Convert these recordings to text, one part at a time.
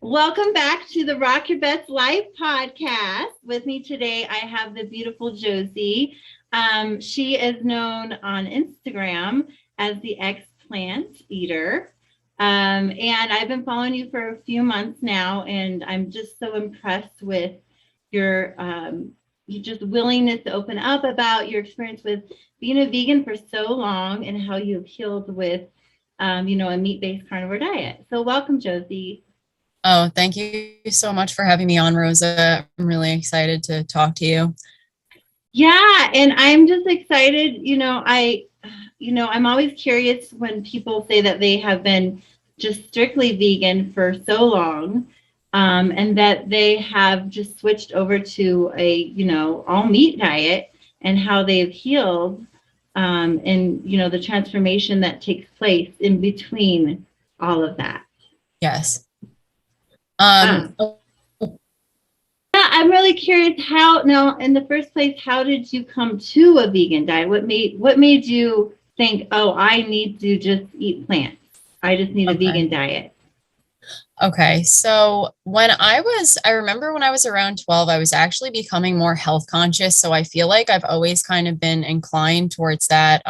Welcome back to the Rock Your Best Life podcast. With me today, I have the beautiful Josie. She is known on Instagram as the Eggplant Eater. And I've been following you for a few months now, and I'm just so impressed with your just willingness to open up about your experience with being a vegan for so long and how you've healed with, a meat-based carnivore diet. So welcome, Josie. Oh, thank you so much for having me on, Rosa. I'm really excited to talk to you. Yeah, and I'm just excited. I'm always curious when people say that they have been just strictly vegan for so long, and that they have just switched over to a, all meat diet and how they've healed, and, the transformation that takes place in between all of that. Yes. Yeah, I'm really curious now, in the first place, how did you come to a vegan diet? What made you think, oh, I need to just eat plants? I just need a vegan diet. Okay. So I remember when I was around 12, I was actually becoming more health conscious. So I feel like I've always kind of been inclined towards that,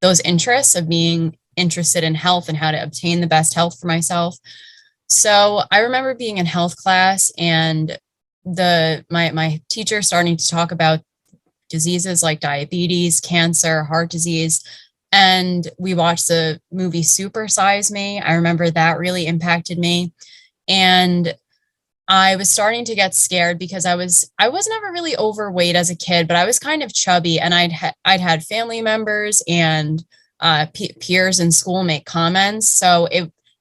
those interests of being interested in health and how to obtain the best health for myself. So I remember being in health class and my teacher starting to talk about diseases like diabetes, cancer, heart disease. And we watched the movie Super Size Me. I remember that really impacted me. And I was starting to get scared because I was never really overweight as a kid, but I was kind of chubby, and I'd had family members and peers in school make comments. So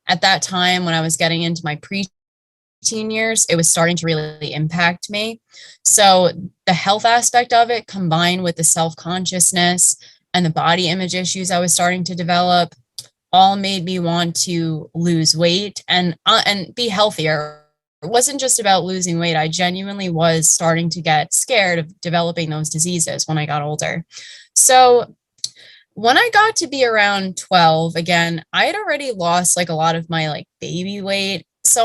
at that time, when I was getting into my preteen years, it was starting to really impact me. So the health aspect of it, combined with the self-consciousness and the body image issues I was starting to develop, all made me want to lose weight and be healthier. It wasn't just about losing weight. I genuinely was starting to get scared of developing those diseases when I got older. So when I got to be around 12, again, I had already lost like a lot of my like baby weight. So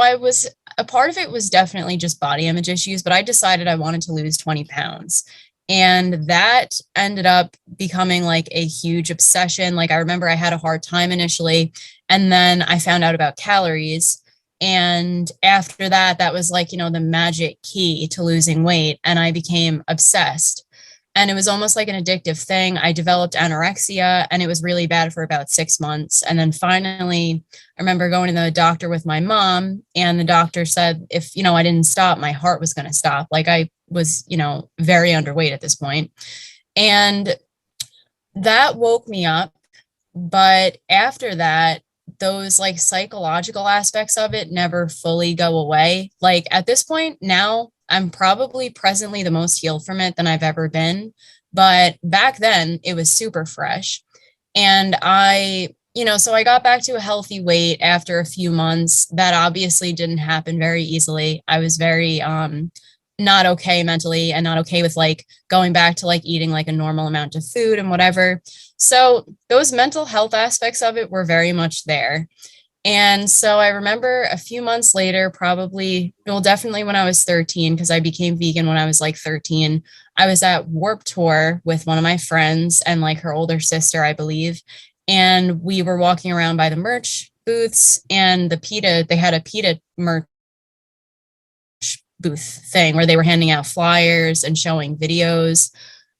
a part of it was definitely just body image issues, but I decided I wanted to lose 20 pounds. And that ended up becoming like a huge obsession. Like I remember I had a hard time initially, and then I found out about calories. And after that, that was like, the magic key to losing weight. And I became obsessed. And it was almost like an addictive thing. I developed anorexia, and it was really bad for about 6 months. And then finally, I remember going to the doctor with my mom, and the doctor said, if, I didn't stop, my heart was going to stop. Like I was, very underweight at this point. And that woke me up. But after that, those like psychological aspects of it never fully go away. Like at this point now, I'm probably presently the most healed from it than I've ever been. But back then it was super fresh. And so I got back to a healthy weight after a few months. That obviously didn't happen very easily. I was very not okay mentally, and not okay with like going back to like eating like a normal amount of food and whatever. So those mental health aspects of it were very much there. And so I remember a few months later, definitely when I was 13, because I became vegan when I was like 13, I was at Warped Tour with one of my friends and like her older sister, I believe. And we were walking around by the merch booths, and they had a PETA merch booth thing where they were handing out flyers and showing videos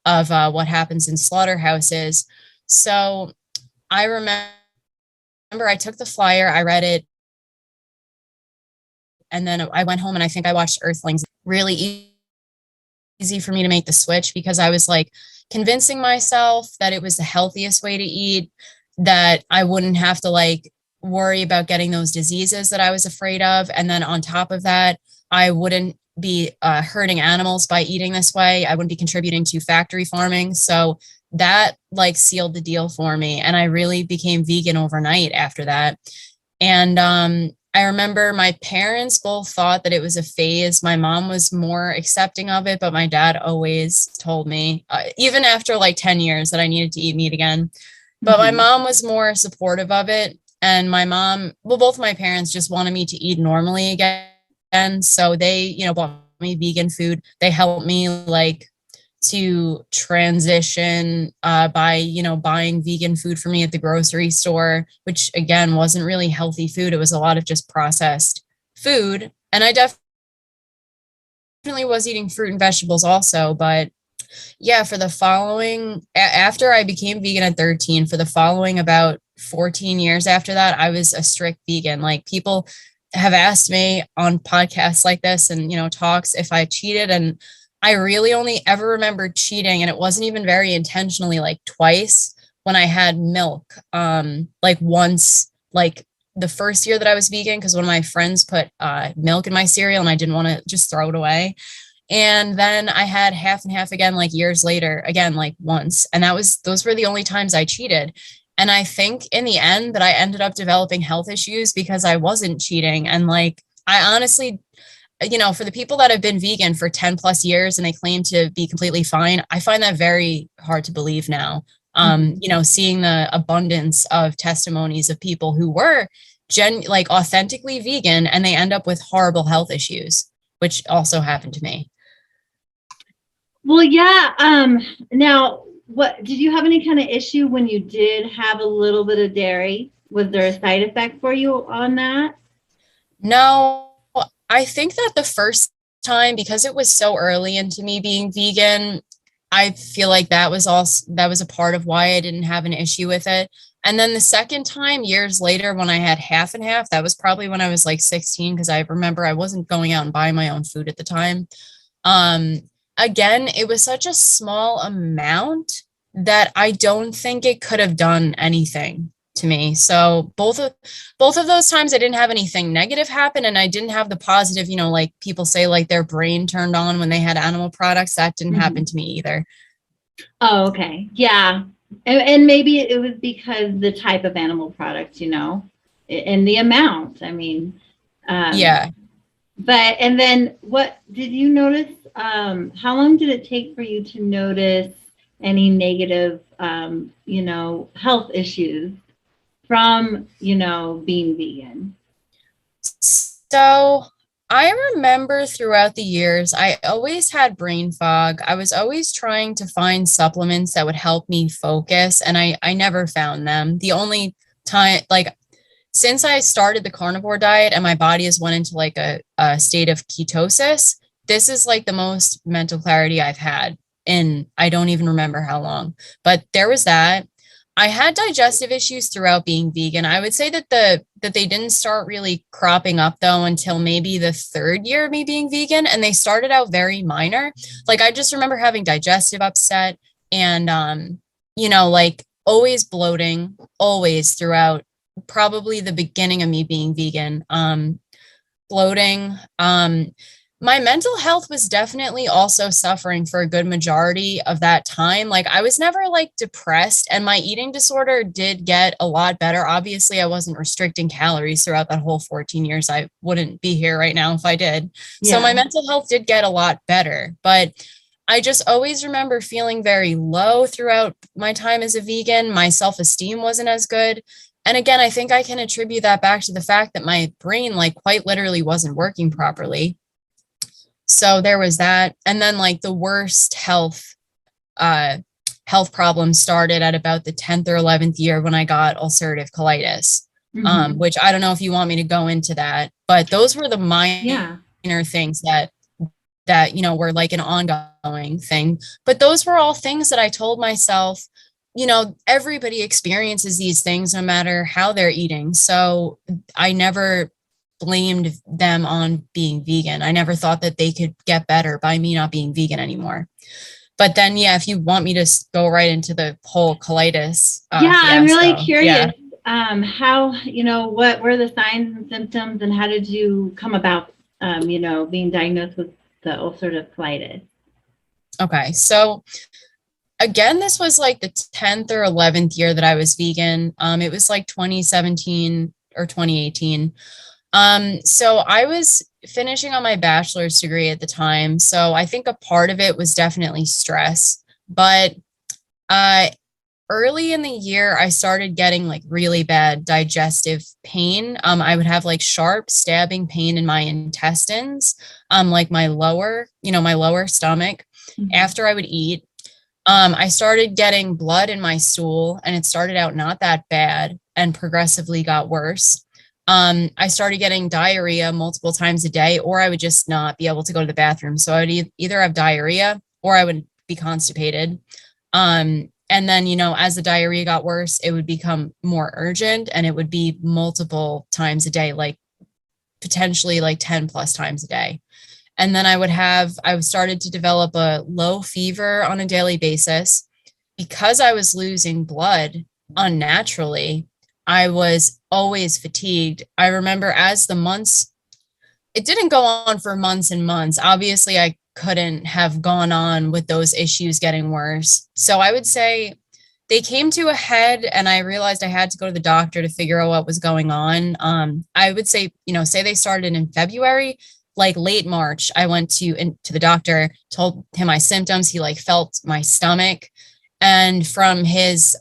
of what happens in slaughterhouses. So I remember I took the flyer, I read it, and then I went home and I think I watched Earthlings. Really easy for me to make the switch because I was like convincing myself that it was the healthiest way to eat, that I wouldn't have to like worry about getting those diseases that I was afraid of. And then on top of that, I wouldn't be hurting animals by eating this way. I wouldn't be contributing to factory farming. So that like sealed the deal for me. And I really became vegan overnight after that. And I remember my parents both thought that it was a phase. My mom was more accepting of it, but my dad always told me, even after like 10 years, that I needed to eat meat again. But my mom was more supportive of it. and my mom, well, both my parents just wanted me to eat normally again. And so they, bought me vegan food. They helped me like to transition by, buying vegan food for me at the grocery store, which again wasn't really healthy food. It was a lot of just processed food. And I definitely was eating fruit and vegetables also, but yeah, for the following, after I became vegan at 13, for the following about 14 years after that, I was a strict vegan. Like people have asked me on podcasts like this and, talks if I cheated. And I really only ever remember cheating. And it wasn't even very intentionally, like twice when I had milk. Like once, like the first year that I was vegan, because one of my friends put milk in my cereal and I didn't want to just throw it away. And then I had half and half again, like years later, again, like once. And those were the only times I cheated. And I think in the end that I ended up developing health issues because I wasn't cheating. And like, I honestly, for the people that have been vegan for 10 plus years and they claim to be completely fine, I find that very hard to believe now. Seeing the abundance of testimonies of people who were like authentically vegan and they end up with horrible health issues, which also happened to me. Well, yeah. Now, what did you have any kind of issue when you did have a little bit of dairy? Was there a side effect for you on that? No, I think that the first time, because it was so early into me being vegan, I feel like that was a part of why I didn't have an issue with it. And then the second time, years later, when I had half and half, that was probably when I was like 16, because I remember I wasn't going out and buying my own food at the time. Again, it was such a small amount that I don't think it could have done anything to me. So both of those times I didn't have anything negative happen, and I didn't have the positive, like people say like their brain turned on when they had animal products. That didn't happen to me either. Oh, okay. Yeah. And maybe it was because the type of animal product, and the amount. I mean, yeah. But, and then what did you notice? How long did it take for you to notice any negative, health issues from, being vegan? So I remember throughout the years, I always had brain fog. I was always trying to find supplements that would help me focus, and I never found them. The only time, like, since I started the carnivore diet and my body has went into like a state of ketosis, this is like the most mental clarity I've had in, I don't even remember how long, but there was that. I had digestive issues throughout being vegan. I would say that that they didn't start really cropping up though until maybe the third year of me being vegan, and they started out very minor. Like I just remember having digestive upset and like always bloating, always throughout probably the beginning of me being vegan. Bloating. My mental health was definitely also suffering for a good majority of that time. Like I was never like depressed, and my eating disorder did get a lot better. Obviously, I wasn't restricting calories throughout that whole 14 years. I wouldn't be here right now if I did. Yeah. So my mental health did get a lot better, but I just always remember feeling very low throughout my time as a vegan. My self-esteem wasn't as good. And again, I think I can attribute that back to the fact that my brain like quite literally wasn't working properly. So there was that. And then like the worst health problems started at about the 10th or 11th year when I got ulcerative colitis, which I don't know if you want me to go into that, but those were the minor things that were like an ongoing thing. But those were all things that I told myself, everybody experiences these things no matter how they're eating. So I never blamed them on being vegan. I never thought that they could get better by me not being vegan anymore. But then, yeah, if you want me to go right into the whole colitis. I'm really curious. How, what were the signs and symptoms, and how did you come about, being diagnosed with the ulcerative colitis? Okay. So again, this was like the 10th or 11th year that I was vegan. It was like 2017 or 2018. So I was finishing on my bachelor's degree at the time. So I think a part of it was definitely stress, but early in the year, I started getting like really bad digestive pain. I would have like sharp stabbing pain in my intestines, like my lower stomach Mhm. after I would eat. I started getting blood in my stool, and it started out not that bad and progressively got worse. I started getting diarrhea multiple times a day, or I would just not be able to go to the bathroom. So I would either have diarrhea or I would be constipated. And then, as the diarrhea got worse, it would become more urgent and it would be multiple times a day, like potentially like 10 plus times a day. And then I started to develop a low fever on a daily basis. Because I was losing blood unnaturally, I was always fatigued. I remember as the months, it didn't go on for months and months. Obviously, I couldn't have gone on with those issues getting worse. So I would say they came to a head and I realized I had to go to the doctor to figure out what was going on. I would say, say they started in February, like late March, I went to the doctor, told him my symptoms. He like felt my stomach. And from his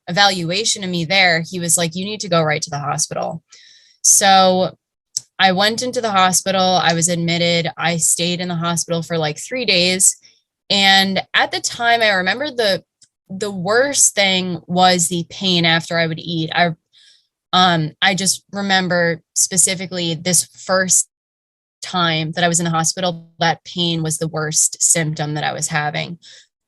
evaluation of me there, he was like, you need to go right to the hospital. So I went into the hospital. I was admitted. I stayed in the hospital for like 3 days. And at the time, I remember the worst thing was the pain after I would eat. I just remember specifically this first time that I was in the hospital, that pain was the worst symptom that I was having.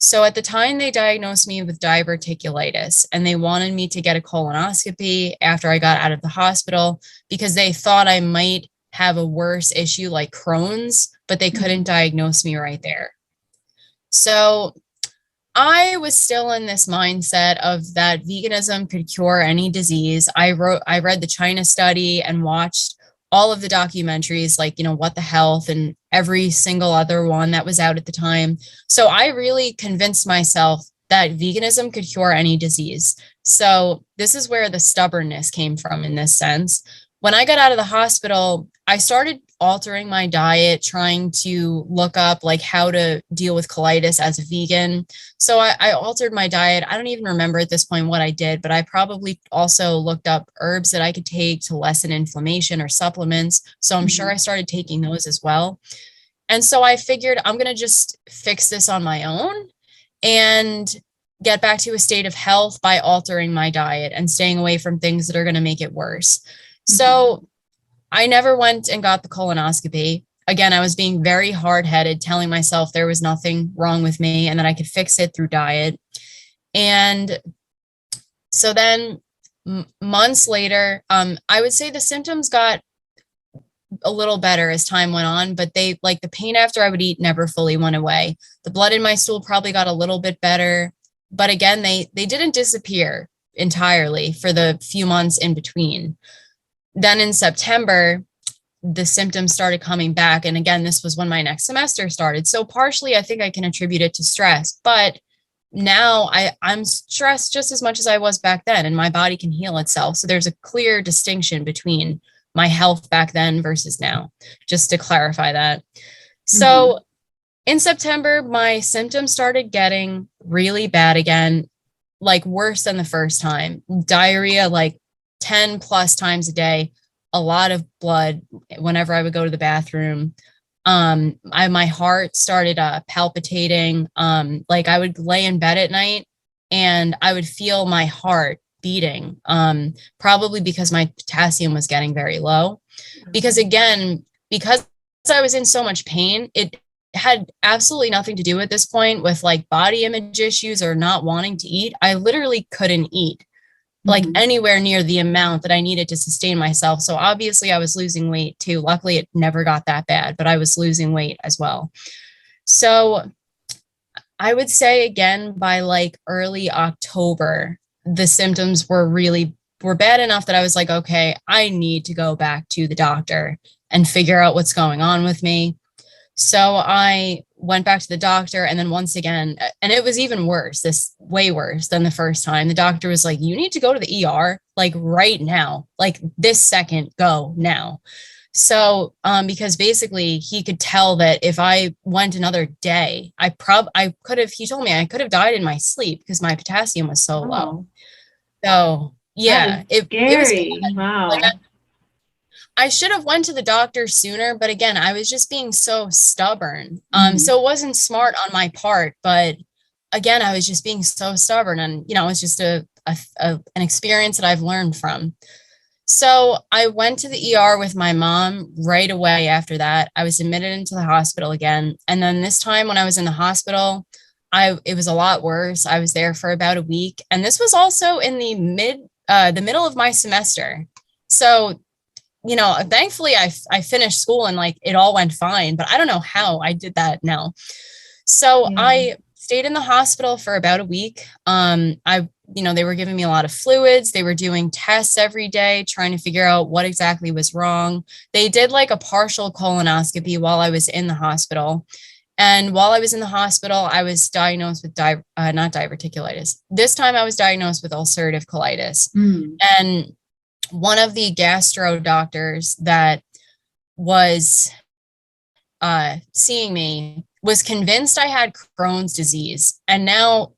So at the time, they diagnosed me with diverticulitis and they wanted me to get a colonoscopy after I got out of the hospital because they thought I might have a worse issue like Crohn's, but they couldn't diagnose me right there. So I was still in this mindset of that veganism could cure any disease. I read the China study and watched all of the documentaries, like, What the Health and every single other one that was out at the time. So I really convinced myself that veganism could cure any disease. So this is where the stubbornness came from in this sense. When I got out of the hospital, I started altering my diet, trying to look up like how to deal with colitis as a vegan. So I altered my diet. I don't even remember at this point what I did, but I probably also looked up herbs that I could take to lessen inflammation or supplements. So I'm sure I started taking those as well. And so I figured I'm going to just fix this on my own and get back to a state of health by altering my diet and staying away from things that are going to make it worse. So I never went and got the colonoscopy. Again, I was being very hard-headed, telling myself there was nothing wrong with me and that I could fix it through diet. And so then months later, I would say the symptoms got a little better as time went on, but the pain after I would eat never fully went away. The blood in my stool probably got a little bit better, but again, they didn't disappear entirely for the few months in between. Then in September, the symptoms started coming back. And again, this was when my next semester started. So partially, I think I can attribute it to stress. But now I'm stressed just as much as I was back then, and my body can heal itself. So there's a clear distinction between my health back then versus now, just to clarify that. So in September, my symptoms started getting really bad again, like worse than the first time. Diarrhea, like 10 plus times a day, a lot of blood whenever I would go to the bathroom. My heart started palpitating. Like I would lay in bed at night and I would feel my heart beating, probably because my potassium was getting very low. Because I was in so much pain, it had absolutely nothing to do at this point with like body image issues or not wanting to eat. I literally couldn't eat like anywhere near the amount that I needed to sustain myself. So obviously I was losing weight too. Luckily it never got that bad, but I was losing weight as well. So I would say again, by like early October, the symptoms were bad enough that I was like, okay, I need to go back to the doctor and figure out what's going on with me. So I went back to the doctor, and then once again, and it was even worse, way worse than the first time. The doctor was like, you need to go to the ER, like right now, like this second, go now. So, because basically he could tell that if I went another day, I could have, he told me I could have died in my sleep because my potassium was so low. Oh, So that is yeah, it was scary. like Wow. I should have went to the doctor sooner, but again, I was just being so stubborn. Mhm. So it wasn't smart on my part, but again, I was just being so stubborn, and it's just an experience that I've learned from. So I went to the ER with my mom right away after that. I was admitted into the hospital again. And then this time when I was in the hospital, it was a lot worse. I was there for about a week. And this was also in the middle of my semester. So, thankfully I finished school and like it all went fine, but I don't know how I did that now. So Yeah. I stayed in the hospital for about a week. They were giving me a lot of fluids. They were doing tests every day, trying to figure out what exactly was wrong. They did like a partial colonoscopy while I was in the hospital. And while I was in the hospital, I was diagnosed with not diverticulitis. This time I was diagnosed with ulcerative colitis. Mm. And one of the gastro doctors that was seeing me was convinced I had Crohn's disease. And now,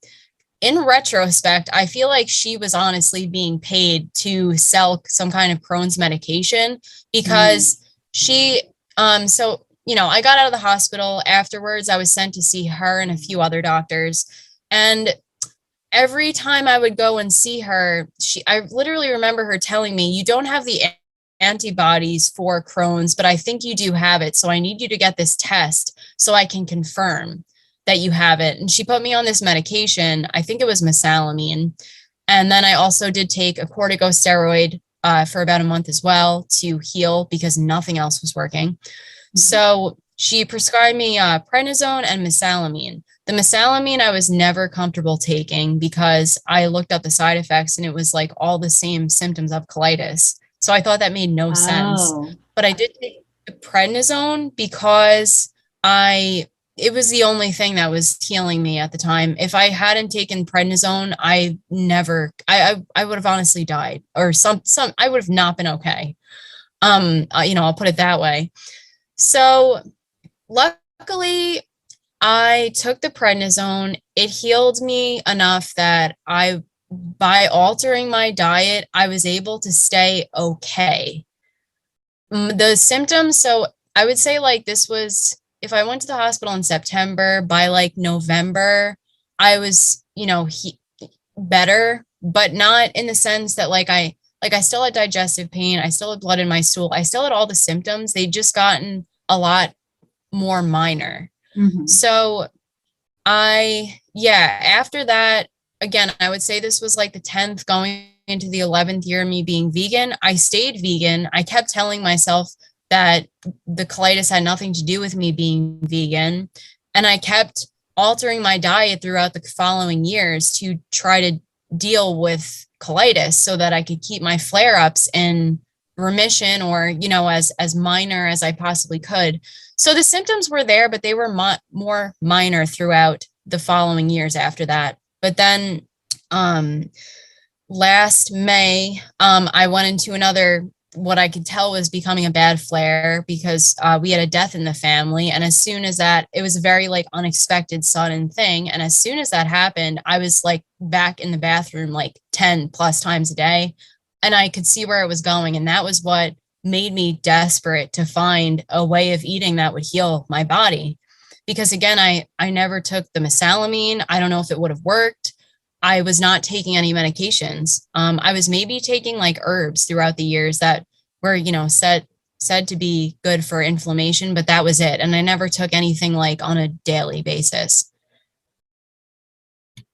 in retrospect, I feel like she was honestly being paid to sell some kind of Crohn's medication because she, I got out of the hospital. Afterwards, I was sent to see her and a few other doctors. And every time I would go and see her, I literally remember her telling me, "You don't have the antibodies for Crohn's, but I think you do have it. So I need you to get this test so I can confirm that you have it." And she put me on this medication. I think it was mesalamine. And then I also did take a corticosteroid for about a month as well to heal because nothing else was working. Mm-hmm. So she prescribed me prednisone and mesalamine. The mesalamine I was never comfortable taking because I looked up the side effects and it was like all the same symptoms of colitis. So I thought that made no sense. But I did take the prednisone because it was the only thing that was healing me at the time. If I hadn't taken prednisone, I would have honestly died, or I would have not been okay. I'll put it that way. So luckily I took the prednisone. It healed me enough that by altering my diet, I was able to stay okay. The symptoms, so I would say like this was, if I went to the hospital in September, by like November, I was, better, but not in the sense that I still had digestive pain. I still had blood in my stool. I still had all the symptoms. They'd just gotten a lot more minor. Mm-hmm. So after that, again, I would say this was like the 10th going into the 11th year of me being vegan. I stayed vegan. I kept telling myself that the colitis had nothing to do with me being vegan. And I kept altering my diet throughout the following years to try to deal with colitis so that I could keep my flare-ups in remission or, as minor as I possibly could. So the symptoms were there, but they were more minor throughout the following years after that. But then last May, I went into another, what I could tell was becoming a bad flare because we had a death in the family. And as soon as that, it was a very like unexpected, sudden thing. And as soon as that happened, I was like back in the bathroom like 10 plus times a day. And I could see where it was going. And that was what made me desperate to find a way of eating that would heal my body. Because again, I never took the mesalamine. I don't know if it would have worked. I was not taking any medications. I was maybe taking like herbs throughout the years that were, said to be good for inflammation, but that was it. And I never took anything like on a daily basis.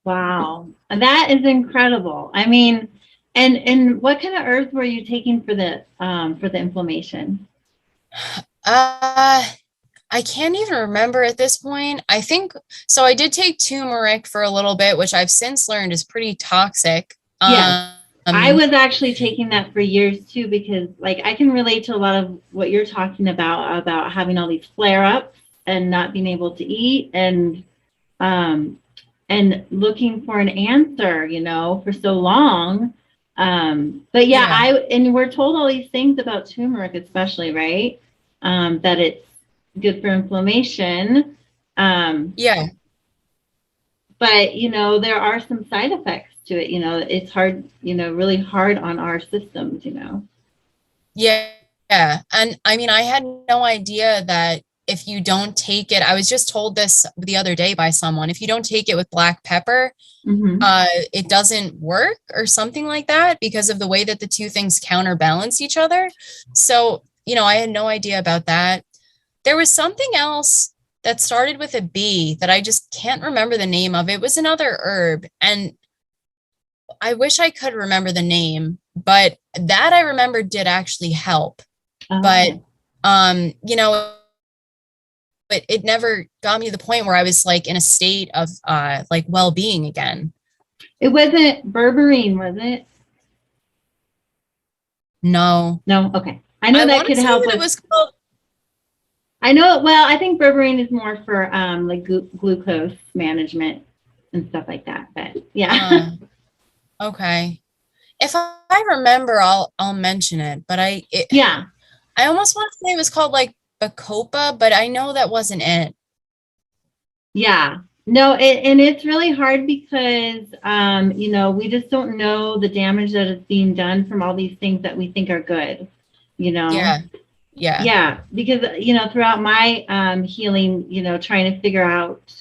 Wow. That is incredible. I mean, and what kind of herbs were you taking for the inflammation? I can't even remember at this point. I think so. I did take turmeric for a little bit, which I've since learned is pretty toxic. Yeah. I was actually taking that for years too, because like I can relate to a lot of what you're talking about having all these flare-ups and not being able to eat and looking for an answer, for so long. But yeah, and we're told all these things about turmeric, especially, right? That it's good for inflammation. Yeah. But, there are some side effects to it. It's hard, really hard on our systems, Yeah. Yeah. And I mean, I had no idea that if you don't take it, I was just told this the other day by someone, if you don't take it with black pepper, it doesn't work or something like that because of the way that the two things counterbalance each other. So, I had no idea about that. There was something else that started with a B that I just can't remember the name of. It was another herb, and I wish I could remember the name, but that I remember did actually help. But but it never got me to the point where I was like in a state of like well-being again. It wasn't berberine, was it? No. Okay. I know that could help with. It was called. I know. Well, I think berberine is more for like glucose management and stuff like that. But yeah. Okay. If I remember, I'll mention it. But I almost want to say it was called like Bacopa, but I know that wasn't it. Yeah. No, and it's really hard because, we just don't know the damage that is being done from all these things that we think are good, Yeah. Yeah. Because, throughout my healing, trying to figure out,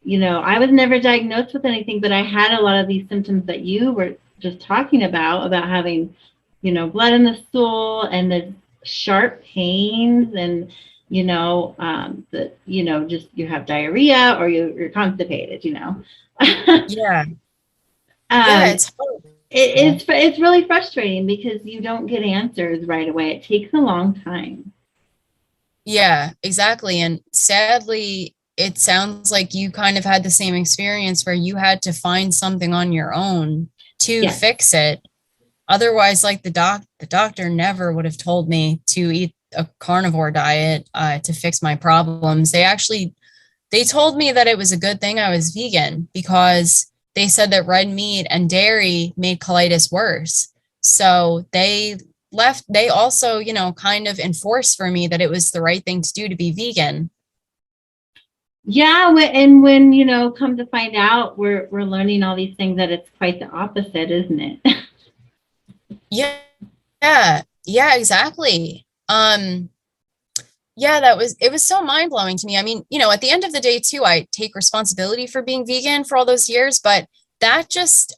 I was never diagnosed with anything, but I had a lot of these symptoms that you were just talking about having, blood in the stool and the sharp pains and, just you have diarrhea or you're constipated, Yeah. It's really frustrating because you don't get answers right away. It takes a long time. Yeah, exactly. And sadly, it sounds like you kind of had the same experience where you had to find something on your own to fix it. Otherwise, like the doctor never would have told me to eat a carnivore diet to fix my problems. They told me that it was a good thing I was vegan because they said that red meat and dairy made colitis worse. So they also, kind of enforced for me that it was the right thing to do to be vegan. Yeah, and when, come to find out, we're learning all these things that it's quite the opposite, isn't it? Yeah, exactly. Yeah, it was so mind-blowing to me. I mean, at the end of the day too, I take responsibility for being vegan for all those years, but that just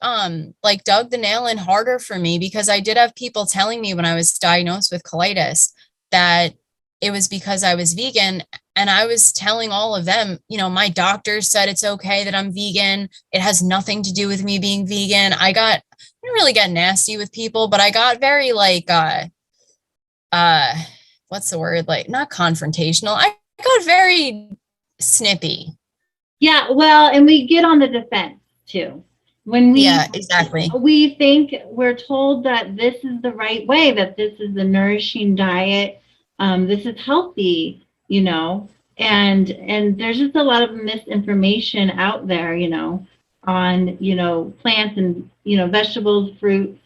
like dug the nail in harder for me because I did have people telling me when I was diagnosed with colitis that it was because I was vegan. And I was telling all of them, my doctor said it's okay that I'm vegan. It has nothing to do with me being vegan. I didn't really get nasty with people, but I got very like what's the word? Like not confrontational. I got very snippy. Yeah, well, and we get on the defense too. When exactly. We think we're told that this is the right way, that this is the nourishing diet, this is healthy, and there's just a lot of misinformation out there, on, plants and, vegetables, fruits,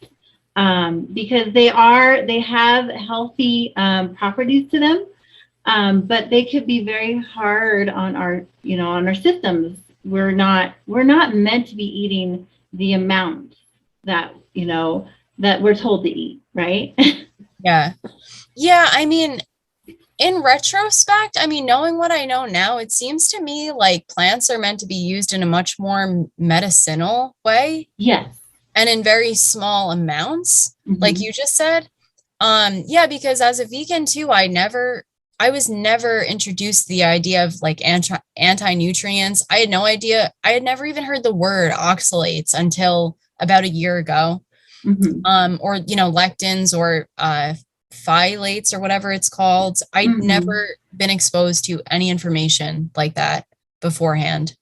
because they have healthy properties to them, but they could be very hard on our, on our systems. We're not meant to be eating the amount that, that we're told to eat, right? Yeah. I mean, in retrospect, I mean, knowing what I know now, it seems to me like plants are meant to be used in a much more medicinal way. Yes. And in very small amounts, like you just said. Because as a vegan too, I was never introduced to the idea of like anti-nutrients. I had no idea. I had never even heard the word oxalates until about a year ago. Or, lectins or phthalates or whatever it's called. I'd never been exposed to any information like that beforehand.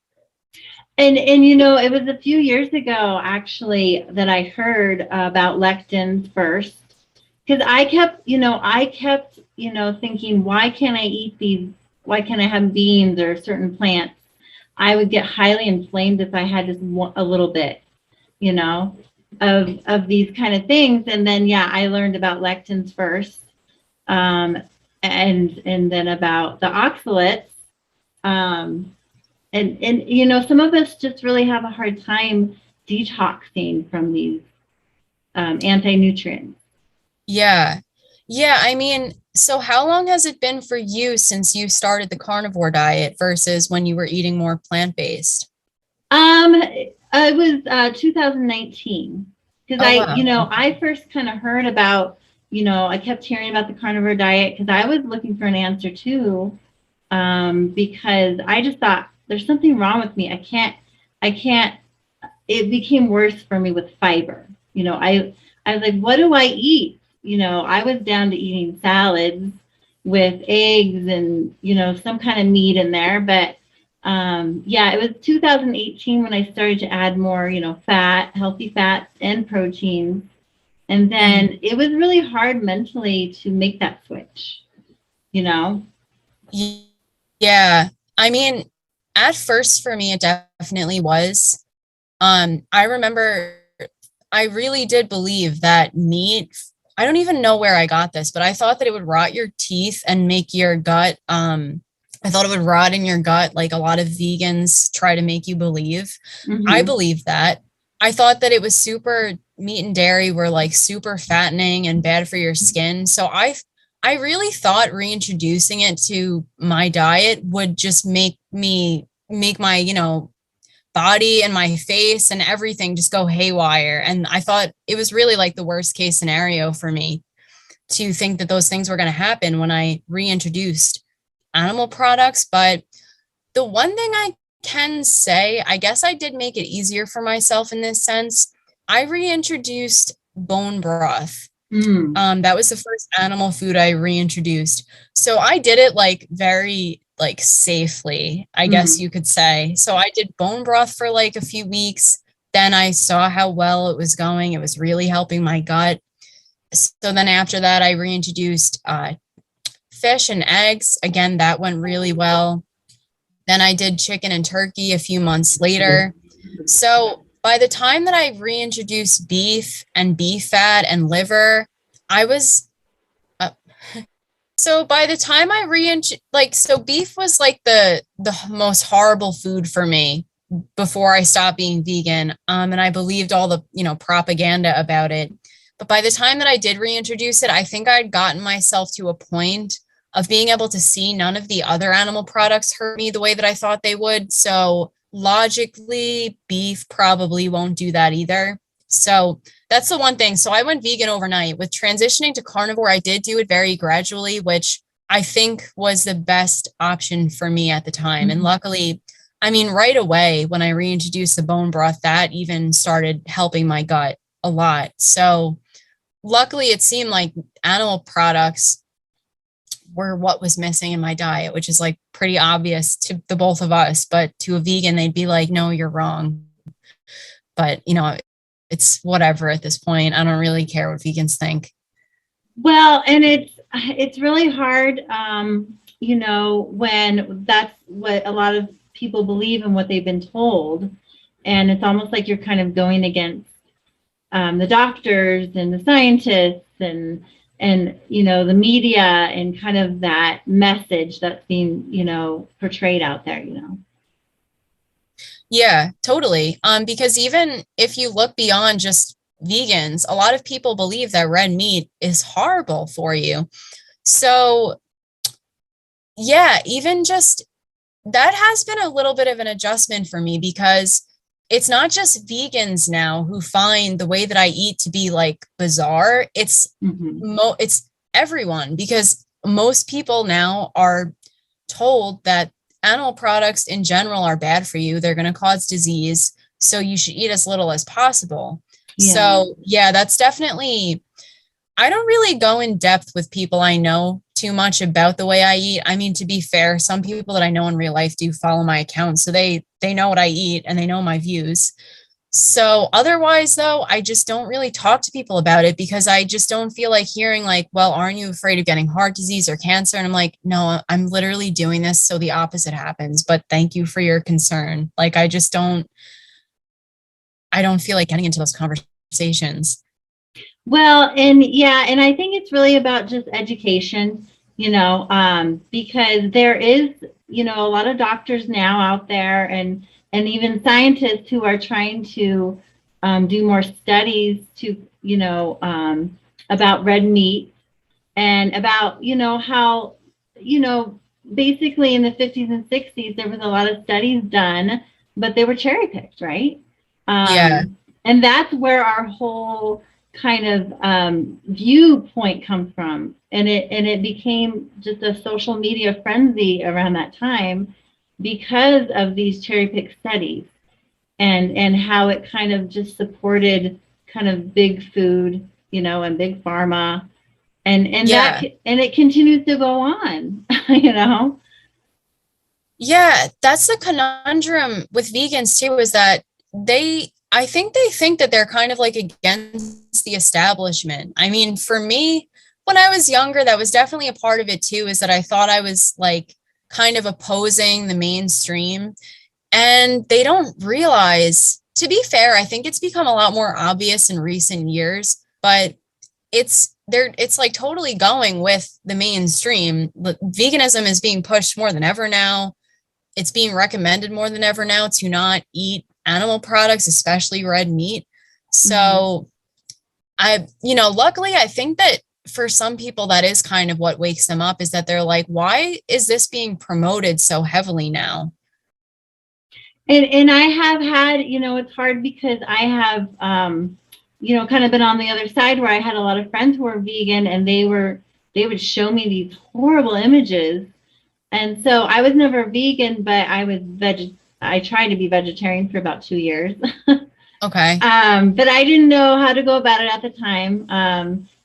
And it was a few years ago actually that I heard about lectins first, because I kept thinking, why can't I eat these? Why can't I have beans or certain plants? I would get highly inflamed if I had just a little bit, of these kind of things. And then, yeah, I learned about lectins first, and then about the oxalates. And you know, some of us just really have a hard time detoxing from these anti-nutrients. Yeah. Yeah. I mean, so how long has it been for you since you started the carnivore diet versus when you were eating more plant-based? It was 2019, because Oh, you wow. know, I first kind of heard about, you know, I kept hearing about the carnivore diet because I was looking for an answer too, because I just thought there's something wrong with me. I can't. It became worse for me with fiber. You know, I was like, what do I eat? You know, I was down to eating salads with eggs and, you know, some kind of meat in there. But yeah, it was 2018 when I started to add more, you know, fat, healthy fats and proteins. And then it was really hard mentally to make that switch, you know? Yeah. I mean, at first for me, it definitely was. I remember I really did believe that meat, I don't even know where I got this, but I thought that it would rot your teeth and make your gut, I thought it would rot in your gut like a lot of vegans try to make you believe. I Mm-hmm. believed that. I thought that it was super meat and dairy were like super fattening and bad for your skin. So I really thought reintroducing it to my diet would just make my, you know, body and my face and everything just go haywire. And I thought it was really like the worst case scenario for me to think that those things were going to happen when I reintroduced animal products. But the one thing I can say, I guess I did make it easier for myself in this sense. I reintroduced bone broth. Mm. That was the first animal food I reintroduced. So I did it like very like safely, I guess Mm. you could say. So I did bone broth for like a few weeks. Then I saw how well it was going. It was really helping my gut. So then after that, I reintroduced fish and eggs. Again, that went really well. Then I did chicken and turkey a few months later. So by the time that I reintroduced beef and beef fat and liver, I was uh, so by the time I like so beef was like the most horrible food for me before I stopped being vegan. And I believed all the, you know, propaganda about it. But by the time that I did reintroduce it, I think I'd gotten myself to a point of being able to see none of the other animal products hurt me the way that I thought they would. So logically, beef probably won't do that either. So that's the one thing. So I went vegan overnight. With transitioning to carnivore, I did do it very gradually, which I think was the best option for me at the time. And luckily, I mean, right away when I reintroduced the bone broth, that even started helping my gut a lot. So luckily, it seemed like animal products were what was missing in my diet, which is like pretty obvious to the both of us. But to a vegan, they'd be like, no, you're wrong. But, you know, it's whatever at this point. I don't really care what vegans think. Well, and it's really hard, you know, when that's what a lot of people believe and what they've been told, and it's almost like you're kind of going against the doctors and the scientists and you know the media and kind of that message that's being, you know, portrayed out there, you know. Yeah, totally. Because even if you look beyond just vegans, a lot of people believe that red meat is horrible for you. So, yeah, even just that has been a little bit of an adjustment for me because it's not just vegans now who find the way that I eat to be like bizarre. It's everyone because most people now are told that animal products in general are bad for you. They're going to cause disease. So you should eat as little as possible. Yeah. So, yeah, that's definitely, I don't really go in depth with people I know too much about the way I eat. I mean, to be fair, some people that I know in real life do follow my account. So they know what I eat and they know my views. So otherwise, though, I just don't really talk to people about it because I just don't feel like hearing like, well, aren't you afraid of getting heart disease or cancer? And I'm like, no, I'm literally doing this so the opposite happens. But thank you for your concern. Like, I don't feel like getting into those conversations conversations. Well, and yeah, and I think it's really about just education, because there is, a lot of doctors now out there, and even scientists who are trying to do more studies to, about red meat, and about, how, basically in the 50s and 60s, there was a lot of studies done, but they were cherry picked, right? Yeah. And that's where our whole kind of viewpoint comes from. And it became just a social media frenzy around that time because of these cherry picked studies, and how it kind of just supported kind of big food, and big pharma, and Yeah. and it continues to go on, you know. Yeah, that's the conundrum with vegans too, is that I think they think that they're kind of like against the establishment. I mean, for me, when I was younger, that was definitely a part of it too, is that I thought I was like kind of opposing the mainstream. And they don't realize, to be fair, I think it's become a lot more obvious in recent years, but it's like totally going with the mainstream. Veganism is being pushed more than ever now. It's being recommended more than ever now to not eat animal products, especially red meat. So luckily I think that for some people that is kind of what wakes them up, is that they're like, why is this being promoted so heavily now? And I have had, it's hard because I have, kind of been on the other side, where I had a lot of friends who were vegan, and they would show me these horrible images. And so I was never vegan, but I tried to be vegetarian for about 2 years. Okay. But I didn't know how to go about it at the time.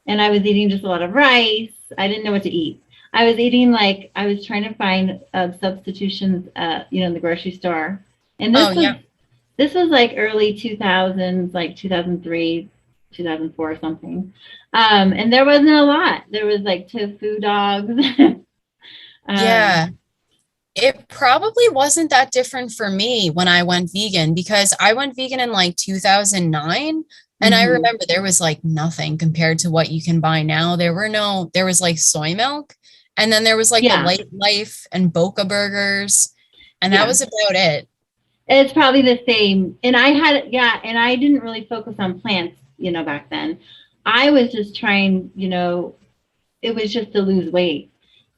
And I was eating just a lot of rice. I didn't know what to eat. I was trying to find substitutions, in the grocery store. And this was like early 2000s, like 2003, 2004 or something. And there wasn't a lot. There was like tofu dogs. Yeah. It probably wasn't that different for me when I went vegan, because I went vegan in like 2009. And I remember there was like nothing compared to what you can buy now. There was like soy milk, and then there was like the Light Life and Boca burgers, and that was about it. It's probably the same. And and I didn't really focus on plants, back then. I was just trying, it was just to lose weight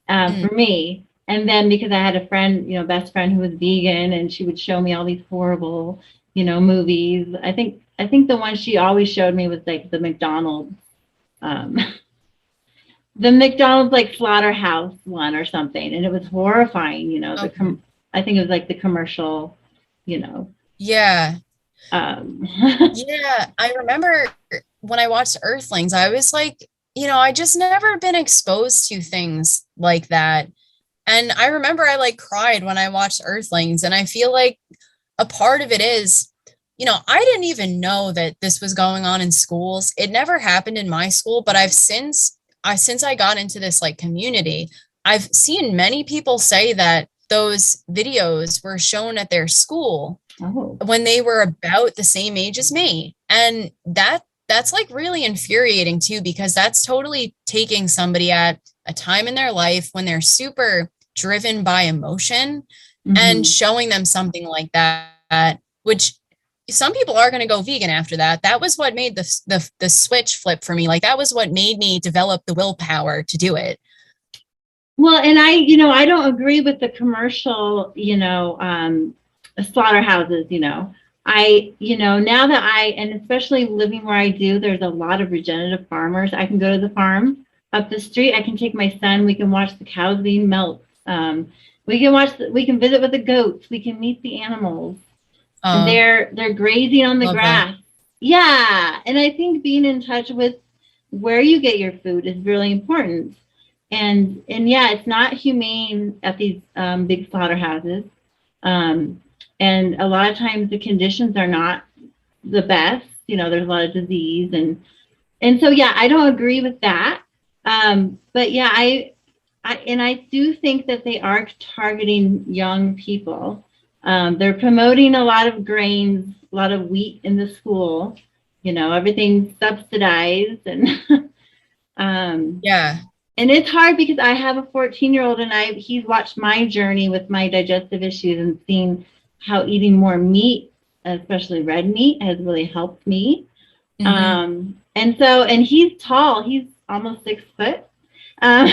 for me. And then because I had a friend, best friend, who was vegan, and she would show me all these horrible, movies. I think the one she always showed me was like the McDonald's, the McDonald's like slaughterhouse one or something, and it was horrifying. I think it was like the commercial, Yeah. Yeah, I remember when I watched Earthlings, I was like, I just never been exposed to things like that. And I remember I like cried when I watched Earthlings, and I feel like a part of it is, I didn't even know that this was going on in schools. It never happened in my school, but since I got into this like community, I've seen many people say that those videos were shown at their school when they were about the same age as me. And that's like really infuriating too, because that's totally taking somebody at a time in their life when they're super driven by emotion and showing them something like that, which some people are going to go vegan after that. That was what made the switch flip for me. Like, that was what made me develop the willpower to do it. Well, and I don't agree with the commercial, slaughterhouses. Now that and especially living where I do, there's a lot of regenerative farmers. I can go to the farm up the street. I can take my son. We can watch the cows being milked. We can visit with the goats. We can meet the animals. And they're grazing on the grass. That. Yeah. And I think being in touch with where you get your food is really important. And yeah, it's not humane at these big slaughterhouses. And a lot of times the conditions are not the best. There's a lot of disease, and so yeah, I don't agree with that. But yeah, I do think that they are targeting young people. They're promoting a lot of grains, a lot of wheat in the school, everything's subsidized and Yeah. and it's hard because I have a 14-year-old and he's watched my journey with my digestive issues and seen how eating more meat, especially red meat, has really helped me. And he's tall. He's almost 6 foot. Um,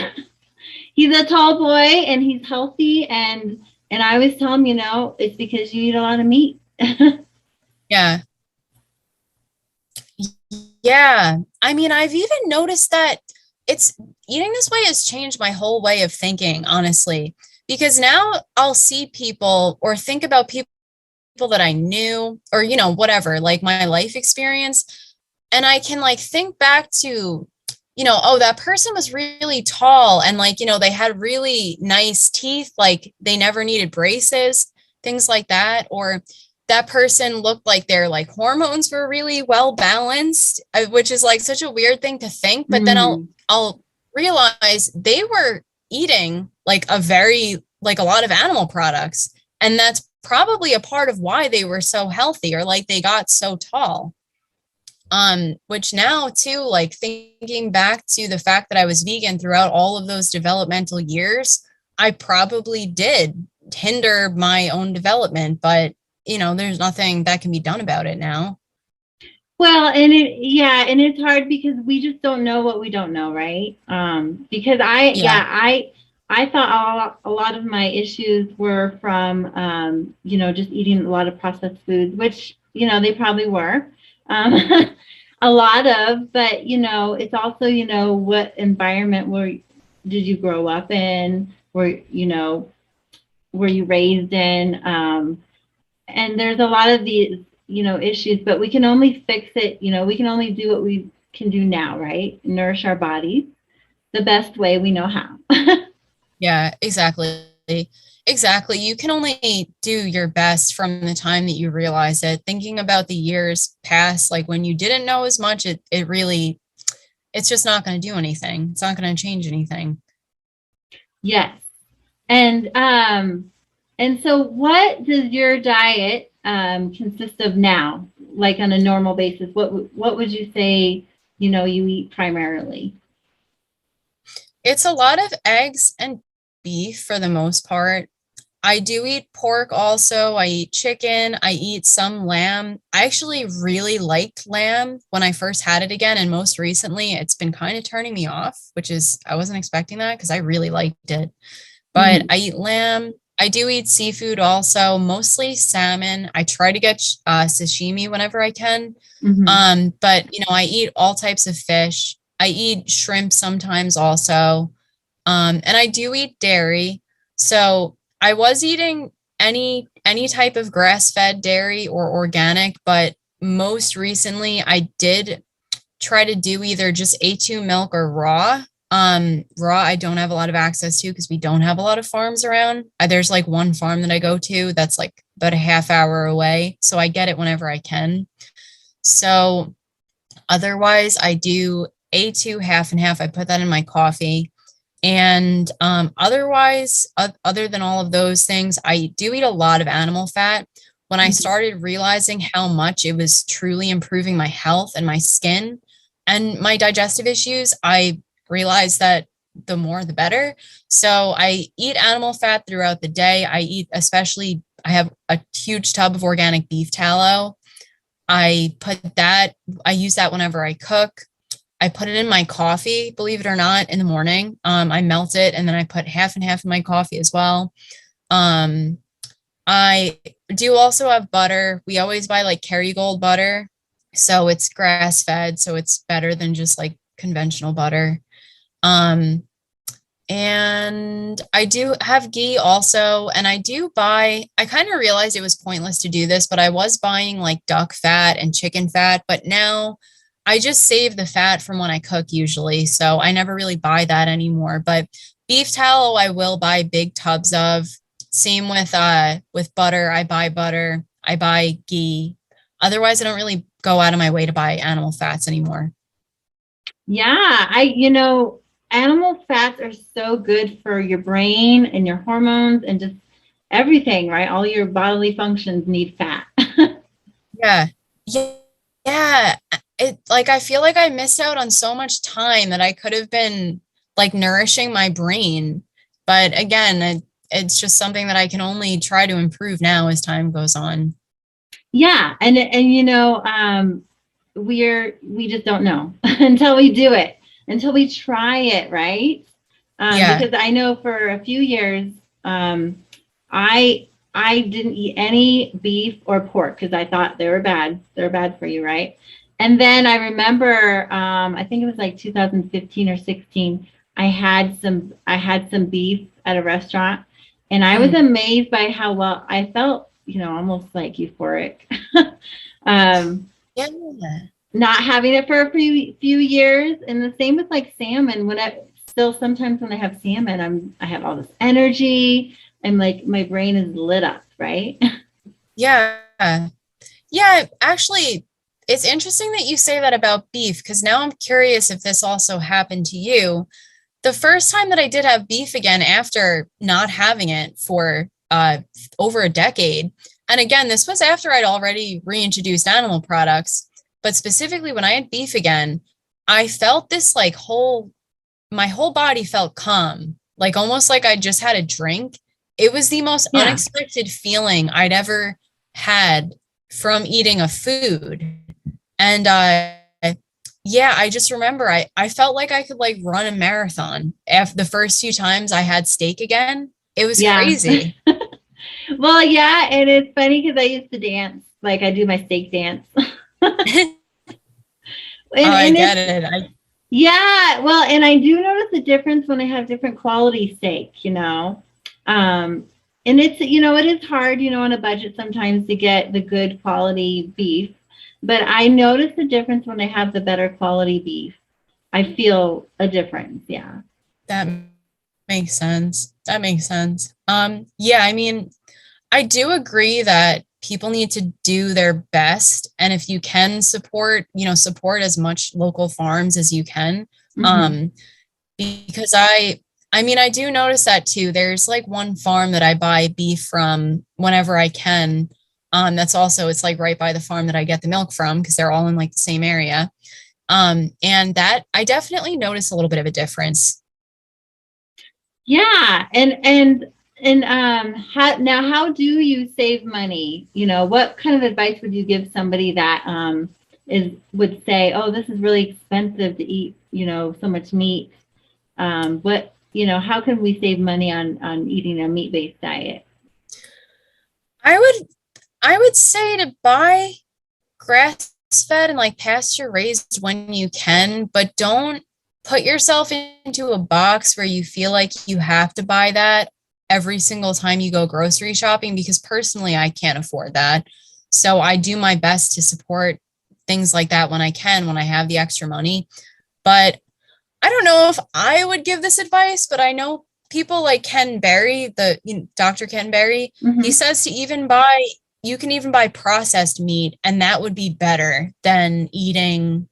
he's a tall boy and he's healthy. And I always tell him, it's because you eat a lot of meat. Yeah. Yeah. I mean, I've even noticed that eating this way has changed my whole way of thinking, honestly, because now I'll see people or think about people that I knew or, whatever, like my life experience. And I can like think back to, oh, that person was really tall and like, they had really nice teeth, like they never needed braces, things like that. Or that person looked like their like hormones were really well balanced, which is like such a weird thing to think. But then I'll realize they were eating like a lot of animal products. And that's probably a part of why they were so healthy or like they got so tall. Which now too, like thinking back to the fact that I was vegan throughout all of those developmental years, I probably did hinder my own development, but there's nothing that can be done about it now. Well, and it's hard because we just don't know what we don't know, right? Because I thought a lot of my issues were from, just eating a lot of processed foods, which, they probably were. A lot of, but it's also, what environment did you grow up in? Were you raised in? And there's a lot of these, issues, but we can only fix it. We can only do what we can do now, right? Nourish our bodies the best way we know how. Yeah, exactly. Exactly. You can only do your best from the time that you realize it. Thinking about the years past, like when you didn't know as much, it's just not going to do anything. It's not going to change anything. Yes. And so what does your diet consist of now? Like on a normal basis, what would you say, you eat primarily? It's a lot of eggs and beef for the most part. I do eat pork also. I eat chicken. I eat some lamb. I actually really liked lamb when I first had it again. And most recently, it's been kind of turning me off, I wasn't expecting that because I really liked it. But I eat lamb. I do eat seafood also, mostly salmon. I try to get sashimi whenever I can. But, I eat all types of fish. I eat shrimp sometimes also. And I do eat dairy. So I was eating any type of grass-fed dairy or organic, but most recently I did try to do either just A2 milk or raw. Raw I don't have a lot of access to because we don't have a lot of farms around. There's like one farm that I go to that's like about a half hour away, so I get it whenever I can. So otherwise I do A2 half and half. I put that in my coffee. And otherwise, other than all of those things, I do eat a lot of animal fat. When I started realizing how much it was truly improving my health and my skin and my digestive issues, I realized that the more, the better. So I eat animal fat throughout the day. I have a huge tub of organic beef tallow. I use that whenever I cook. I put it in my coffee, believe it or not, in the morning. I melt it and then I put half and half in my coffee as well. I do also have butter. We always buy like Kerrygold butter. So it's grass fed. So it's better than just like conventional butter. And I do have ghee also. And I kind of realized it was pointless to do this, but I was buying like duck fat and chicken fat. But now I just save the fat from when I cook usually, so I never really buy that anymore. But beef tallow, I will buy big tubs of. Same with butter. I buy ghee. Otherwise, I don't really go out of my way to buy animal fats anymore. Yeah, animal fats are so good for your brain and your hormones and just everything, right? All your bodily functions need fat. Yeah. Yeah. Yeah. it like I feel like I missed out on so much time that I could have been like nourishing my brain. But again, it's just something that I can only try to improve now as time goes on. Yeah, and you know, we just don't know until we do it, until we try it, right? Yeah. Because I know for a few years, I didn't eat any beef or pork because I thought they were bad. They're bad for you, right? And then I remember, I think it was like 2015 or 16. I had some beef at a restaurant, and I was Mm. amazed by how well I felt. You know, almost like euphoric. um, Yeah. not having it for a few years, and the same with like salmon. When I still sometimes when I have salmon, I have all this energy. I'm like my brain is lit up, right? Yeah. Yeah. Actually, it's interesting that you say that about beef because now I'm curious if this also happened to you. The first time that I did have beef again after not having it for over a decade, and again, this was after I'd already reintroduced animal products, but specifically when I had beef again, I felt this like my whole body felt calm, like almost like I just had a drink. It was the most Yeah. unexpected feeling I'd ever had from eating a food. And yeah, I just remember I felt like I could like run a marathon after the first few times I had steak again. It was Yeah. crazy. Well, yeah, and it's funny because I used to dance, like I do my steak dance. I And get it's it. yeah, well, and I do notice the difference when I have different quality steak, you know. And it's, you know, it is hard, you know, on a budget sometimes to get the good quality beef, but I notice the difference when I have the better quality beef. I feel a difference. Yeah. That makes sense. That makes sense. Yeah, I mean, I do agree that people need to do their best. And if you can support, support as much local farms as you can. Hmm. Um, because I mean, I do notice that too. There's like one farm that I buy beef from whenever I can. That's also, it's like right by the farm that I get the milk from because they're all in like the same area. And that I definitely notice a little bit of a difference. Yeah. How do you save money? You know, what kind of advice would you give somebody that would say, oh, this is really expensive to eat, you know, so much meat? How can we save money on eating a meat-based diet? I would I would say to buy grass fed and like pasture raised when you can, but don't put yourself into a box where you feel like you have to buy that every single time you go grocery shopping because personally I can't afford that. So I do my best to support things like that when I can, when I have the extra money. But I don't know if I would give this advice, but I know people like Ken Berry, Dr. Ken Berry, he Hmm. says to you can even buy processed meat, and that would be better than eating,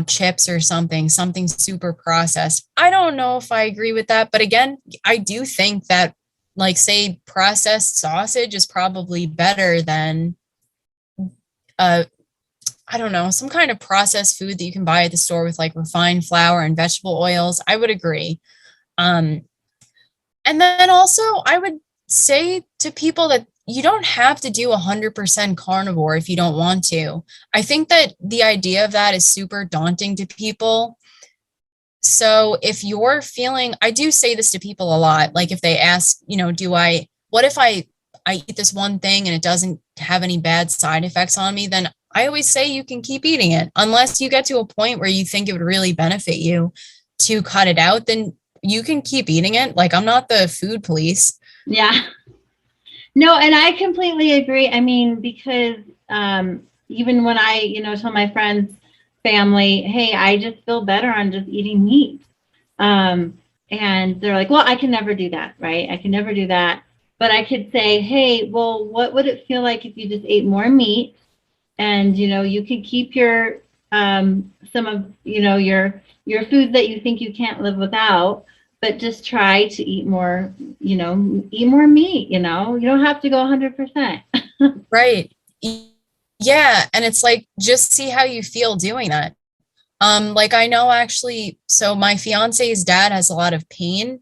chips or something super processed. I don't know if I agree with that, but again, I do think that, like, say, processed sausage is probably better than uh, I don't know, some kind of processed food that you can buy at the store with like refined flour and vegetable oils. I would agree. Um, and then also, I would say to people that you don't have to do 100% carnivore if you don't want to. I think that the idea of that is super daunting to people. So if you're feeling, I do say this to people a lot. Like if they ask, what if I eat this one thing and it doesn't have any bad side effects on me, then I always say you can keep eating it unless you get to a point where you think it would really benefit you to cut it out, then you can keep eating it. Like I'm not the food police. Yeah. No, and I completely agree. I mean, because even when I, you know, tell my friends, family, hey, I just feel better on just eating meat. And they're like, well, I can never do that, right? I can never do that. But I could say, hey, well, what would it feel like if you just ate more meat and, you know, you could keep your some of, you know, your foods that you think you can't live without, but just try to eat more, you know, eat more meat, you know. You don't have to go 100%. Right. Yeah. And it's like, just see how you feel doing that. Like I know actually, so my fiance's dad has a lot of pain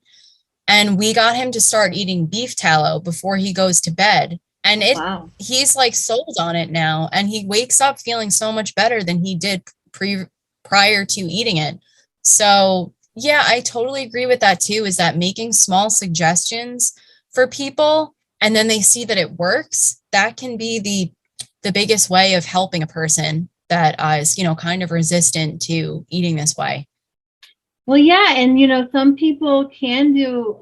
and we got him to start eating beef tallow before he goes to bed. And Wow. he's like sold on it now. And he wakes up feeling so much better than he did prior to eating it. So yeah, I totally agree with that too, is that making small suggestions for people and then they see that it works, that can be the biggest way of helping a person that is, kind of resistant to eating this way. Well, yeah. And, some people can do,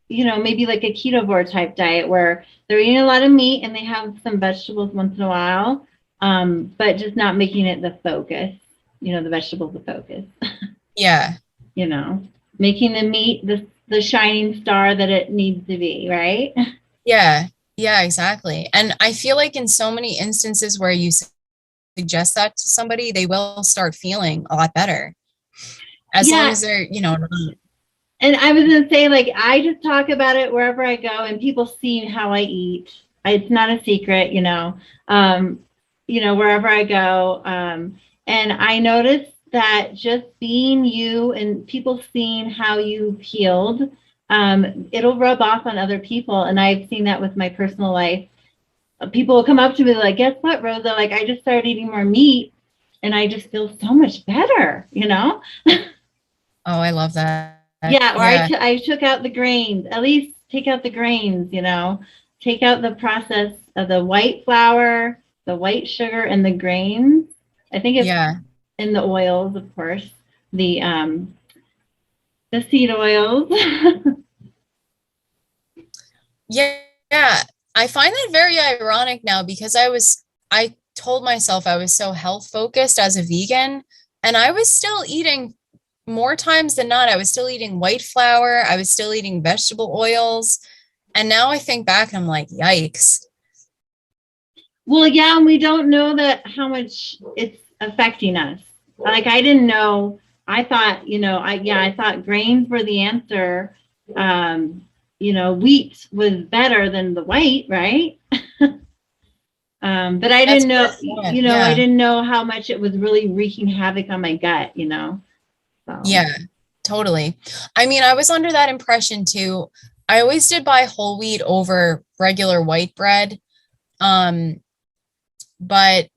maybe like a ketovore type diet where they're eating a lot of meat and they have some vegetables once in a while, but just not making it the focus, the vegetables the focus. Yeah. Making the meat the shining star that it needs to be, right? Yeah. Yeah, exactly. And I feel like in so many instances where you suggest that to somebody, they will start feeling a lot better as long as they're, not. And I was going to say, like, I just talk about it wherever I go and people see how I eat. It's not a secret, wherever I go. And I noticed that just being you and people seeing how you've healed, it'll rub off on other people. And I've seen that with my personal life. People will come up to me like, guess what, Rosa? Like, I just started eating more meat and I just feel so much better, Oh, I love that. Yeah, or yeah. I took out the grains, at least take out the grains, take out the process of the white flour, the white sugar, and the grains. I think it's in the oils, of course, the seed oils. Yeah. I find that very ironic now because I told myself I was so health focused as a vegan and I was still eating more times than not. I was still eating white flour. I was still eating vegetable oils. And now I think back and I'm like, yikes. Well, yeah. And we don't know that how much it's affecting us. Like, I didn't know. I thought, I thought grains were the answer. Wheat was better than the white, right? But I didn't know, I didn't know how much it was really wreaking havoc on my gut, So. Yeah, totally. I mean, I was under that impression too. I always did buy whole wheat over regular white bread. But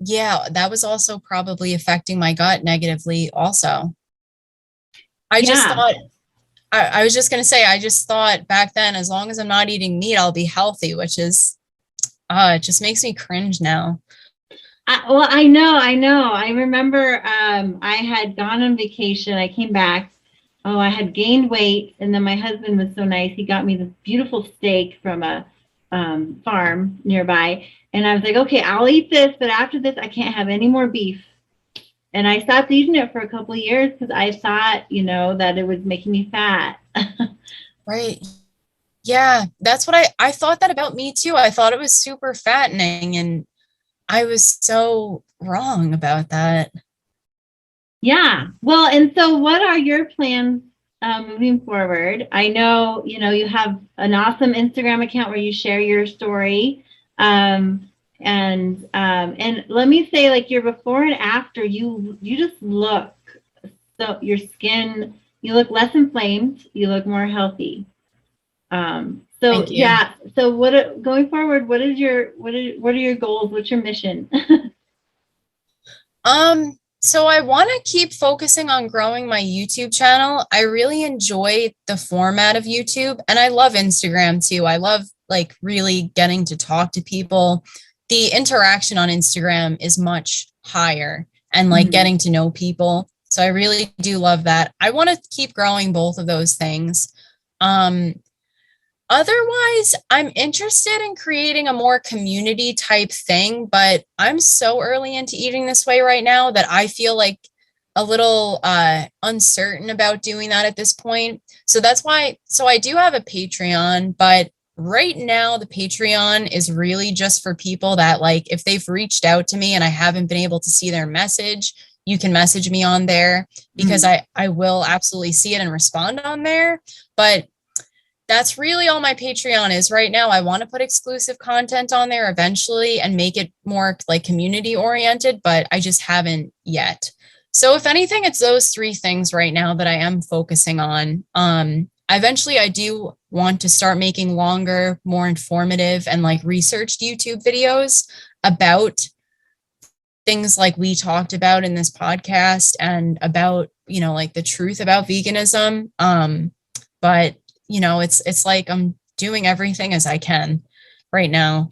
yeah, that was also probably affecting my gut negatively also. I just thought, I was just going to say, I just thought back then, as long as I'm not eating meat, I'll be healthy, which is, it just makes me cringe now. Well, I know. I remember I had gone on vacation. I came back. Oh, I had gained weight. And then my husband was so nice. He got me this beautiful steak from a farm nearby. And I was like, okay, I'll eat this. But after this, I can't have any more beef. And I stopped eating it for a couple of years because I thought, that it was making me fat. Right. Yeah, that's what I thought that about me too. I thought it was super fattening and I was so wrong about that. Yeah. Well, and so what are your plans moving forward? I know, you have an awesome Instagram account where you share your story. And let me say, like, your before and after, you just look, so your skin, you look less inflamed, you look more healthy. So yeah. So going forward, what are your goals? What's your mission? So I want to keep focusing on growing my YouTube channel. I really enjoy the format of YouTube and I love Instagram too. I love like really getting to talk to people. The interaction on Instagram is much higher and like getting to know people. So I really do love that. I want to keep growing both of those things. Otherwise, I'm interested in creating a more community type thing, but I'm so early into eating this way right now that I feel like a little uncertain about doing that at this point. So that's why, so I do have a Patreon, but right now the Patreon is really just for people that like, if they've reached out to me and I haven't been able to see their message, you can message me on there because I will absolutely see it and respond on there. But that's really all my Patreon is right now. I want to put exclusive content on there eventually and make it more like community oriented, but I just haven't yet. So if anything, it's those three things right now that I am focusing on. Eventually I do want to start making longer, more informative and like researched YouTube videos about things like we talked about in this podcast and about, you know, like the truth about veganism. But you know, it's like I'm doing everything as I can right now.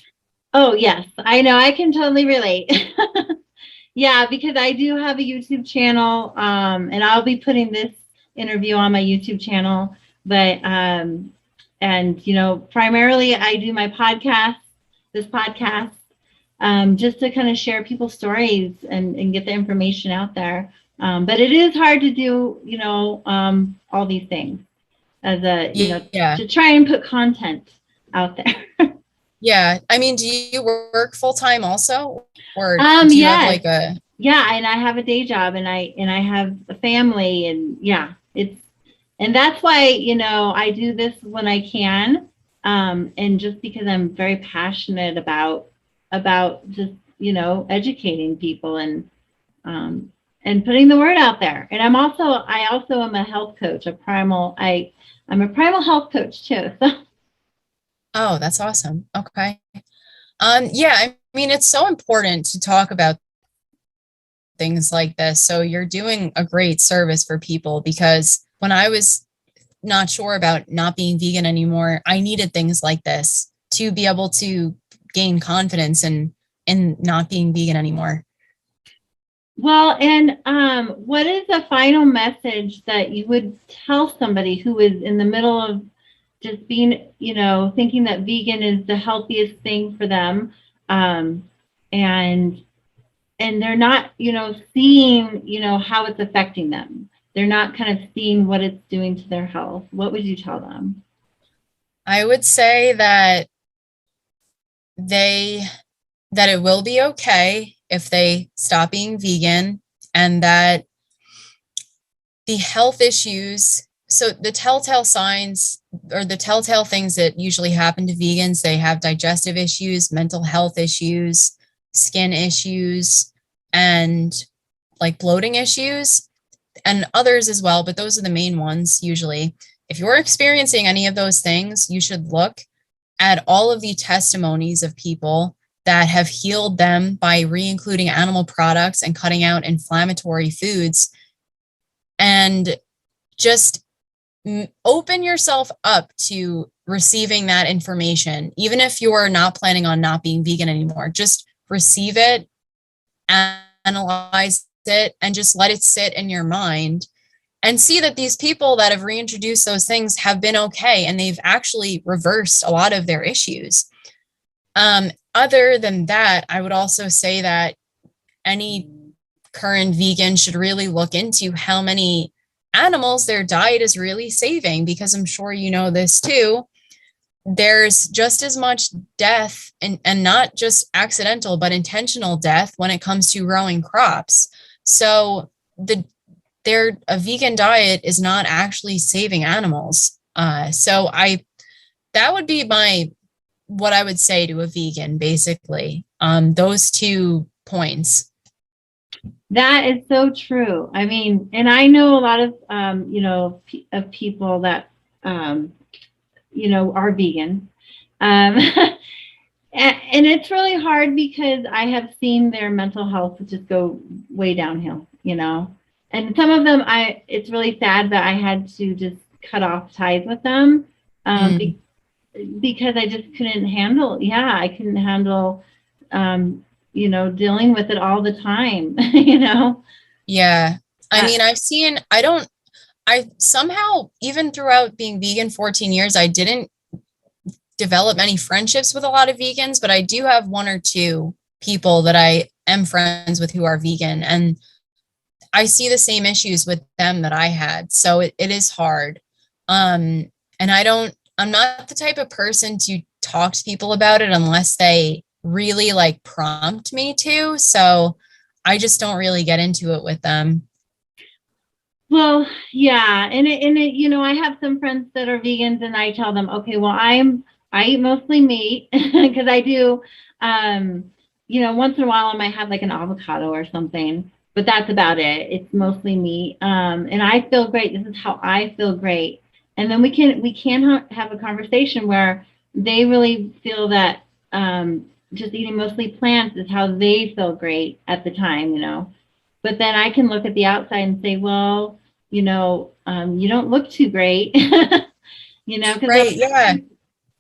Oh, yes, I know. I can totally relate. Yeah, because I do have a YouTube channel, and I'll be putting this interview on my YouTube channel. But, and, you know, primarily I do my podcast, this podcast, just to kind of share people's stories and get the information out there. But it is hard to do, you know, all these things as a, you know, Yeah. to try and put content out there. Yeah. I mean, do you work full time also? Or do you have like a yeah, and I have a day job and I have a family and yeah, and that's why, you know, I do this when I can. And just because I'm very passionate about just, you know, educating people and putting the word out there. And I also am a health coach, I'm a primal health coach too. So. Oh, that's awesome. Okay. Yeah, I mean, it's so important to talk about things like this. So you're doing a great service for people because when I was not sure about not being vegan anymore, I needed things like this to be able to gain confidence in not being vegan anymore. Well, and what is the final message that you would tell somebody who is in the middle of just being, you know, thinking that vegan is the healthiest thing for them, and they're not, you know, seeing, you know, how it's affecting them. They're not kind of seeing what it's doing to their health. What would you tell them? I would say that it will be okay if they stop being vegan, and that the health issues, so the telltale signs or the telltale things that usually happen to vegans, they have digestive issues, mental health issues, skin issues, and like bloating issues, and others as well, but those are the main ones usually. If you're experiencing any of those things, you should look at all of the testimonies of people that have healed them by re-including animal products and cutting out inflammatory foods, and just open yourself up to receiving that information. Even if you're not planning on not being vegan anymore, just receive it, analyze it, and just let it sit in your mind and see that these people that have reintroduced those things have been okay and they've actually reversed a lot of their issues. Other than that, I would also say that any current vegan should really look into how many animals their diet is really saving, because I'm sure you know this too. There's just as much death and not just accidental, but intentional death when it comes to growing crops. So a vegan diet is not actually saving animals. So that would be what I would say to a vegan, basically. Those 2 points. That is so true. I mean, and I know a lot of, you know, of people that, you know, are vegan. And it's really hard because I have seen their mental health just go way downhill, you know. And some of them, it's really sad that I had to just cut off ties with them because I just couldn't handle. Yeah, I couldn't handle, you know, dealing with it all the time, you know. Yeah. I mean, I somehow, even throughout being vegan 14 years, I didn't develop many friendships with a lot of vegans, but I do have 1 or 2 people that I am friends with who are vegan, and I see the same issues with them that I had. So it is hard. And I'm not the type of person to talk to people about it unless they really like prompt me to. So I just don't really get into it with them. Well, yeah, I have some friends that are vegans, and I tell them, okay, well, I eat mostly meat because I do, once in a while I might have like an avocado or something, but that's about it. It's mostly meat, and I feel great. This is how I feel great, and then we can have a conversation where they really feel that just eating mostly plants is how they feel great at the time. But then I can look at the outside and say, well, you don't look too great, because Right. Yeah.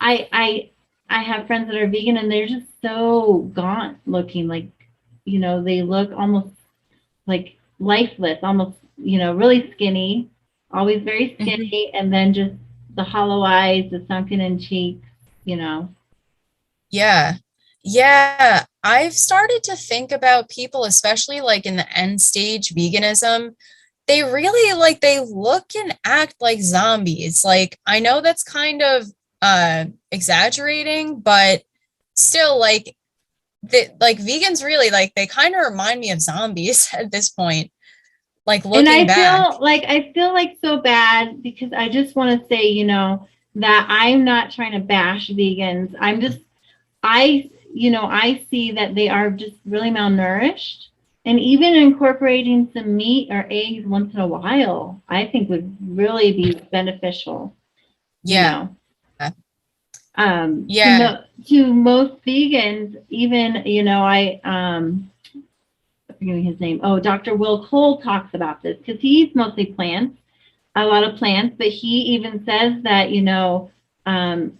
I have friends that are vegan and they're just so gaunt looking, like, they look almost like lifeless, almost, really skinny, always very Mhm. skinny, and then just the hollow eyes, the sunken in cheeks. Yeah. Yeah. I've started to think about people, especially like in the end stage veganism. They really like they look and act like zombies. Like I know that's kind of exaggerating, but still like vegans really like they kind of remind me of zombies at this point, like And looking back. I feel like so bad because I just want to say, that I'm not trying to bash vegans. I see that they are just really malnourished. And even incorporating some meat or eggs once in a while, I think would really be beneficial, you Yeah. know. Yeah. To most vegans, even, I'm forgetting his name. Oh, Dr. Will Cole talks about this because he eats mostly plants, a lot of plants, but he even says that, um,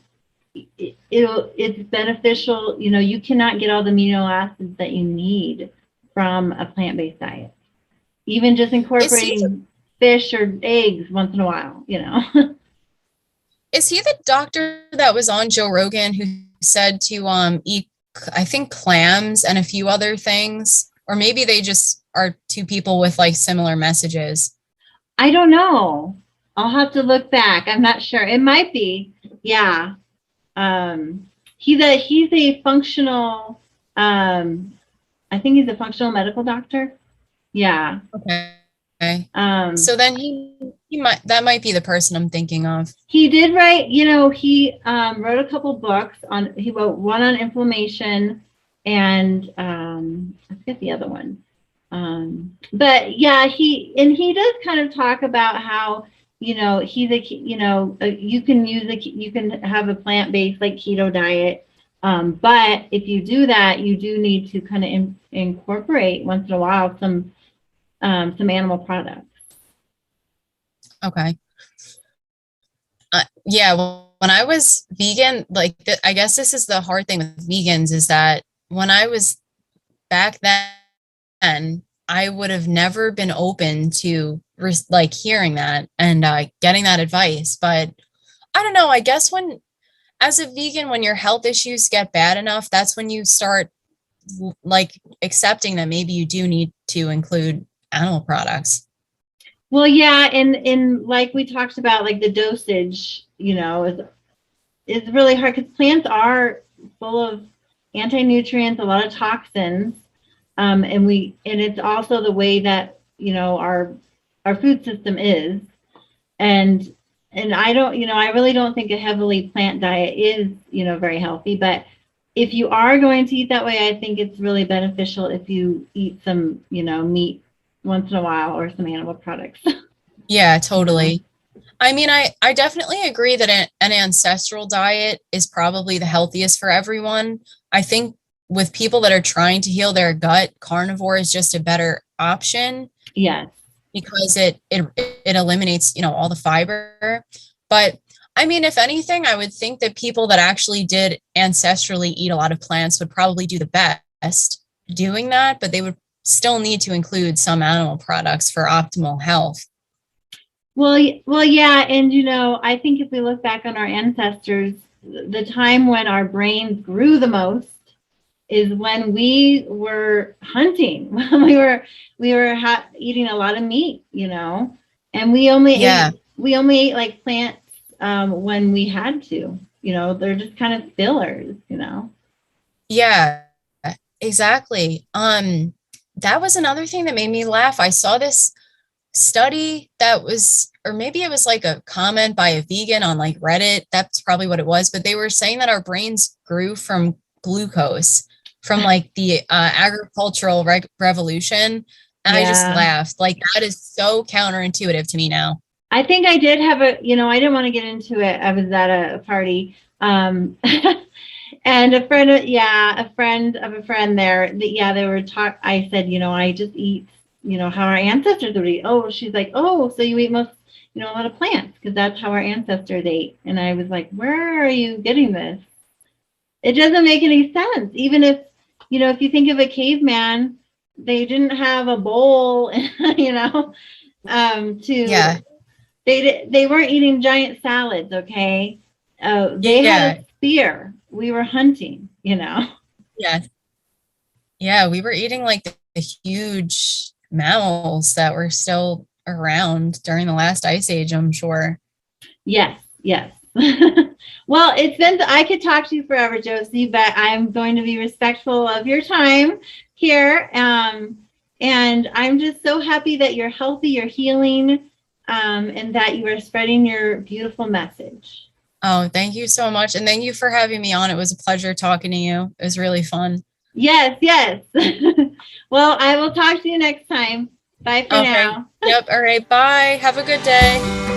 it's beneficial. You cannot get all the amino acids that you need from a plant-based diet. Even just Is he incorporating fish or eggs once in a while. is he the doctor that was on Joe Rogan who said to eat I think clams and a few other things? Or maybe they just are two people with like similar messages. I don't know. I'll have to look back. I'm not sure. It might be. Yeah. He's a functional. I think he's a functional medical doctor. Yeah. Okay. Um, So then he might that might be the person I'm thinking of. he did write. He wrote a couple books on. He wrote one on inflammation, and I forget the other one. But yeah, he does kind of talk about how you can have a plant-based like keto diet, but if you do that, you do need to kind of incorporate once in a while some animal products. Okay. Yeah, well, when I was vegan, like I guess this is the hard thing with vegans is that when I was back then, I would have never been open to like hearing that and getting that advice. But I don't know. I guess when, as a vegan, when your health issues get bad enough, that's when you start like accepting that maybe you do need to include animal products. Well, yeah, and like we talked about, like the dosage, is really hard because plants are full of anti-nutrients, a lot of toxins, and it's also the way that our food system is, and I really don't think a heavily plant diet is very healthy, but if you are going to eat that way, I think it's really beneficial if you eat some meat once in a while or some animal products. Yeah, you know totally. I mean, I definitely agree that an ancestral diet is probably the healthiest for everyone. I think with people that are trying to heal their gut, carnivore is just a better option yes. because it eliminates, all the fiber. But I mean, if anything, I would think that people that actually did ancestrally eat a lot of plants would probably do the best doing that, but they would still need to include some animal products for optimal health. Well, yeah, and I think if we look back on our ancestors, the time when our brains grew the most is when we were hunting, when we were eating a lot of meat, and Yeah. we only ate like plants when we had to. They're just kind of fillers. Yeah, exactly. That was another thing that made me laugh. I saw this. study that was, or maybe it was like a comment by a vegan on like Reddit. That's probably what it was. But they were saying that our brains grew from glucose from like the agricultural revolution. And I just Yeah. laughed. Like that is so counterintuitive to me now. I think I did have a, I didn't want to get into it. I was at a party. And a friend, a friend of a friend there, they were I said, I just eat, how our ancestors would eat. Oh, she's like, oh, so you eat a lot of plants because that's how our ancestors ate. And I was like, where are you getting this? It doesn't make any sense. Even if, if you think of a caveman, they didn't have a bowl, Yeah. they weren't eating giant salads. Okay. They had a spear. We were hunting, Yeah. Yeah. We were eating like the huge mammals that were still around during the last ice age, I'm sure. Yes. Well, I could talk to you forever, Josie, but I'm going to be respectful of your time here. And I'm just so happy that you're healthy, you're healing, and that you are spreading your beautiful message. Oh, thank you so much. And thank you for having me on. It was a pleasure talking to you. It was really fun. Yes. Well, I will talk to you next time. Bye for now. Yep. All right. Bye. Have a good day.